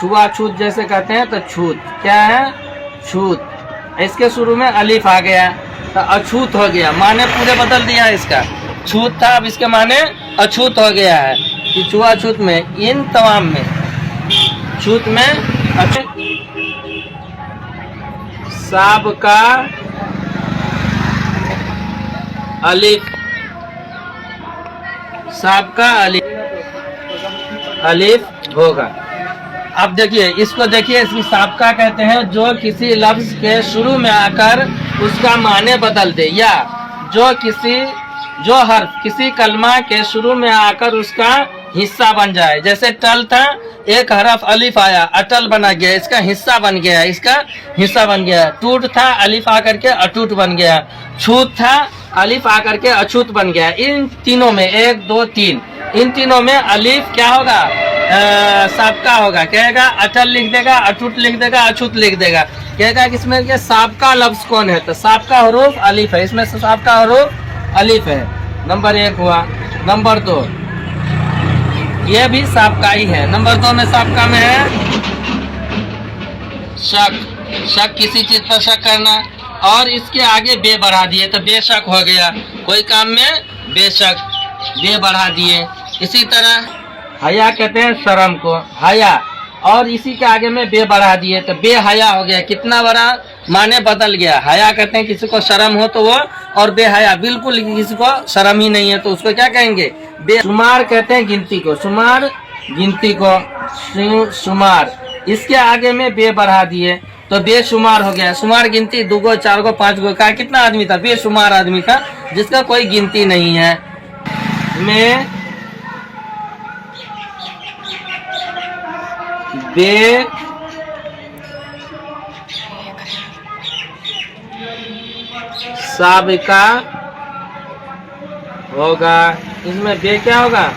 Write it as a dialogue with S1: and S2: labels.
S1: छुआ छूत जैसे कहते हैं तो छूत क्या है छूत, इसके शुरू में अलिफ आ गया तो अछूत हो गया, माने पूरे बदल दिया इसका। छूत था अब इसके माने अछूत हो गया है कि छुआ छूत में इन तमाम में छूत में साब का अलिफ, साब का अलिफ होगा। अब देखिए इसको, देखिए इसमें साबका कहते हैं जो किसी लफ्ज के शुरू में आकर उसका माने बदल दे, या जो हर्फ किसी कलमा के शुरू में आकर उसका हिस्सा बन जाए। जैसे टल था, एक हरफ अलिफ आया, अटल बना गया, इसका हिस्सा बन गया, इसका हिस्सा बन गया। टूट था, अलिफ आकर के अटूट बन गया। छूत था, अलिफ आकर के अछूत बन गया। इन तीनों में 1 2 3 इन तीनों में अलिफ क्या होगा साबका होगा। कहेगा अटल लिख देगा, अटूट लिख देगा, अछूत लिख देगा। कहेगा कि इसमें क्या साबका लफ्ज कौन है, तो साबका हरूफ अलिफ है, इसमें से साबका हरूफ अलिफ है। नंबर 1 हुआ। नंबर 2 ये भी साबका ही है। नंबर 2 में साबका में है शक, शक किसी चीज पर शक करना, और इसके आगे बे बढ़ा दिए तो बेशक हो गया, कोई काम में बेशक बे बढ़ा दिए। इसी तरह हया कहते हैं शर्म को, हया, और इसी के आगे में बे बढ़ा दिए तो बे हया हो गया। कितना बड़ा माने बदल गया। हया कहते हैं किसी को शर्म हो तो वो, और बे हया बिल्कुल किसी को शर्म ही नहीं है तो उसको क्या कहेंगे बेशुमार कहते हैं गिनती को, शुमार गिनती को शुमार, इसके आगे में बे बढ़ा दिए तो बेशुमार हो गया। शुमार गिनती 2 गो 4 गो 5 गो का कितना आदमी था, बेशुमार आदमी था जिसका कोई गिनती नहीं है। में बे साबिका होगा, इसमें बे क्या होगा